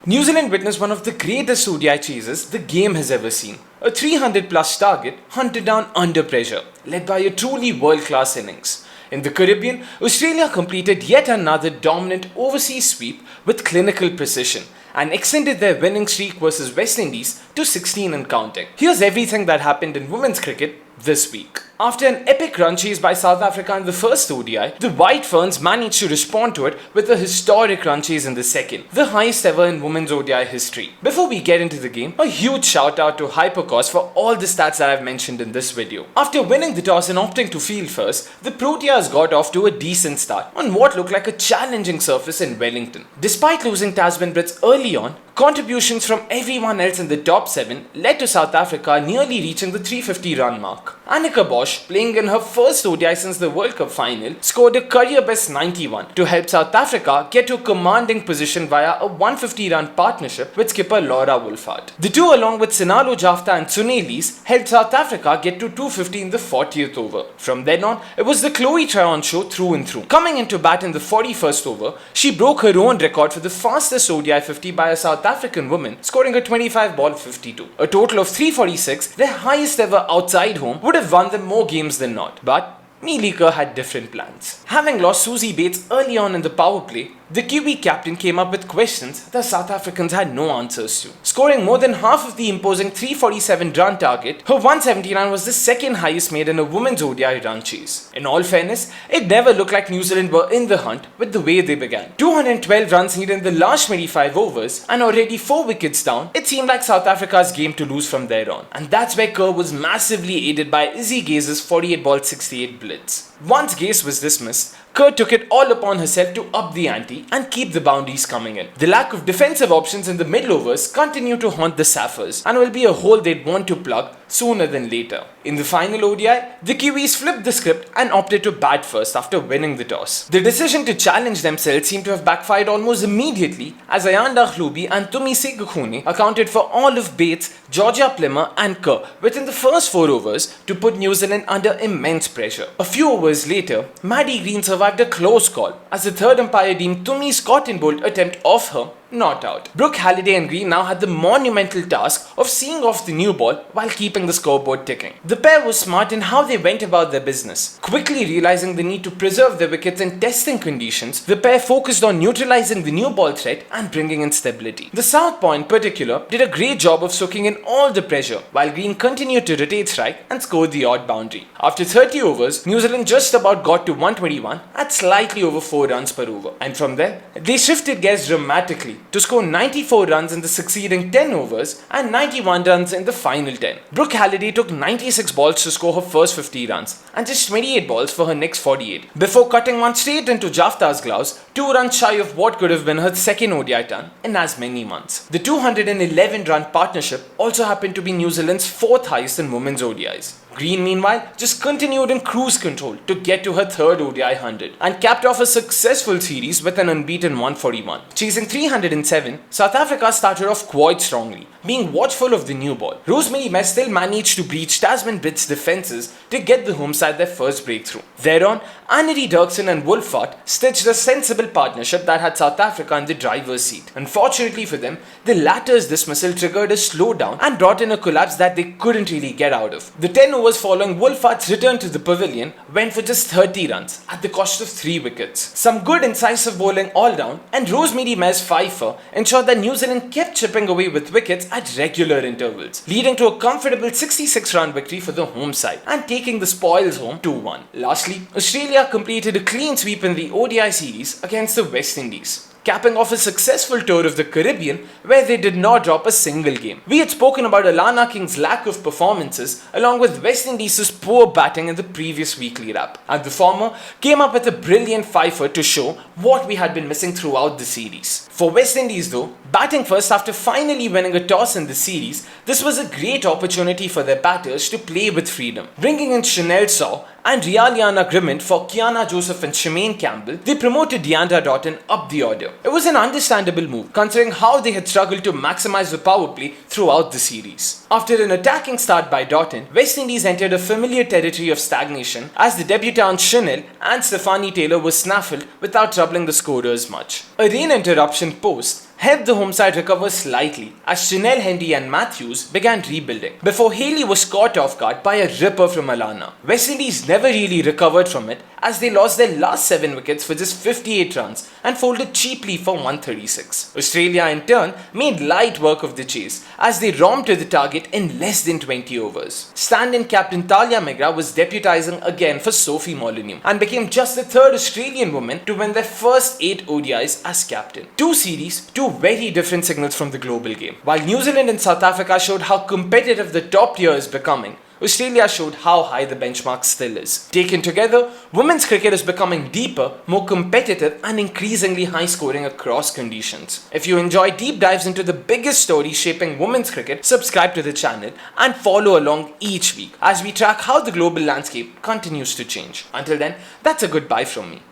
New Zealand witnessed one of the greatest ODI chases the game has ever seen. A 300 plus target hunted down under pressure, led by a truly world-class innings. In the Caribbean, Australia completed yet another dominant overseas sweep with clinical precision and extended their winning streak versus West Indies to 16 and counting. Here's everything that happened in women's cricket this week. After an epic run chase by South Africa in the first ODI, the White Ferns managed to respond to it with a historic run chase in the second, the highest ever in women's ODI history. Before we get into the game, a huge shout out to Hypercos for all the stats that I've mentioned in this video. After winning the toss and opting to field first, the Proteas got off to a decent start on what looked like a challenging surface in Wellington. Despite losing Tasman-Brits early on, contributions from everyone else in the top 7 led to South Africa nearly reaching the 350 run mark. Annika Bosch, playing in her first ODI since the World Cup final, scored a career best 91 to help South Africa get to a commanding position via a 150 run partnership with skipper Laura Wolfhard. The two, along with Sinalo Jafta and Sune Lees, helped South Africa get to 250 in the 40th over. From then on, it was the Chloe Tryon show through and through. Coming into bat in the 41st over, she broke her own record for the fastest ODI 50 by a South African woman, scoring a 25 ball 52. A total of 346, their highest ever outside home, would have won them more games than not. But Melie Kerr had different plans. Having lost Susie Bates early on in the power play, the Kiwi captain came up with questions that South Africans had no answers to. Scoring more than half of the imposing 347 run target, her 179 was the second highest made in a women's ODI run chase. In all fairness, it never looked like New Zealand were in the hunt with the way they began. 212 runs needed in the last 25 overs and already 4 wickets down, it seemed like South Africa's game to lose from there on. And that's where Kerr was massively aided by Izzy Gaze's 48 ball 68 blitz. Once Gaze was dismissed, Kerr took it all upon herself to up the ante and keep the boundaries coming in. The lack of defensive options in the middle overs continued to haunt the Saffers and will be a hole they'd want to plug sooner than later. In the final ODI, the Kiwis flipped the script and opted to bat first after winning the toss. The decision to challenge themselves seemed to have backfired almost immediately as Ayanda Hlubi and Tumise Gukune accounted for all of Bates, Georgia Plimmer and Kerr within the first 4 overs to put New Zealand under immense pressure. A few overs later, Maddie Green survived a close call as the third umpire deemed Tumi's cotton bolt attempt off her not out. Brooke Halliday and Green now had the monumental task of seeing off the new ball while keeping the scoreboard ticking. The pair was smart in how they went about their business. Quickly realizing the need to preserve their wickets in testing conditions, the pair focused on neutralizing the new ball threat and bringing in stability. The southpaw in particular did a great job of soaking in all the pressure while Green continued to rotate strike and score the odd boundary. After 30 overs, New Zealand just about got to 121 at slightly over 4 runs per over. And from there, they shifted gears dramatically to score 94 runs in the succeeding 10 overs and 91 runs in the final 10. Brooke Halliday took 96 balls to score her first 50 runs and just 28 balls for her next 48 before cutting one straight into Jafta's gloves, 2 runs shy of what could have been her second ODI ton in as many months. The 211 run partnership also happened to be New Zealand's 4th highest in women's ODIs. Green, meanwhile, just continued in cruise control to get to her third ODI 100 and capped off a successful series with an unbeaten 141. Chasing 307, South Africa started off quite strongly, being watchful of the new ball. Rosemary Melie still managed to breach Tasman-Brits' defences to get the home side their first breakthrough. Thereon, Annery Dirksen and Wolfhard stitched a sensible partnership that had South Africa in the driver's seat. Unfortunately for them, the latter's dismissal triggered a slowdown and brought in a collapse that they couldn't really get out of. The 10 overs following Wolfhard's return to the pavilion went for just 30 runs at the cost of 3 wickets. Some good incisive bowling all round and Rosemary Melie's fifer ensured that New Zealand kept chipping away with wickets at regular intervals, leading to a comfortable 66-run victory for the home side and taking the spoils home 2-1. Lastly, Australia completed a clean sweep in the ODI series against the West Indies, capping off a successful tour of the Caribbean where they did not drop a single game. We had spoken about Alana King's lack of performances along with West Indies' poor batting in the previous weekly wrap, and the former came up with a brilliant fifer to show what we had been missing throughout the series. For West Indies though, batting first after finally winning a toss in the series, this was a great opportunity for their batters to play with freedom. Bringing in Chanel Saw and Rialiana Grimmett for Kiana Joseph and Shemaine Campbell, they promoted Deandra Doughton up the order. It was an understandable move considering how they had struggled to maximize the power play throughout the series. After an attacking start by Doughton, West Indies entered a familiar territory of stagnation as the debutante Chanel and Stephanie Taylor were snaffled without troubling the scorers much. A rain interruption post helped the home side recover slightly as Chanel, Henry and Matthews began rebuilding, before Haley was caught off guard by a ripper from Alana. West Indies never really recovered from it as they lost their last 7 wickets for just 58 runs and folded cheaply for 136. Australia in turn made light work of the chase as they romped to the target in less than 20 overs. Stand-in captain Talia Megra was deputising again for Sophie Molyneux and became just the third Australian woman to win their first 8 ODIs as captain. Two series, two very different signals from the global game. While New Zealand and South Africa showed how competitive the top tier is becoming, Australia showed how high the benchmark still is. Taken together, women's cricket is becoming deeper, more competitive and increasingly high scoring across conditions. If you enjoy deep dives into the biggest stories shaping women's cricket, subscribe to the channel and follow along each week as we track how the global landscape continues to change. Until then, that's a goodbye from me.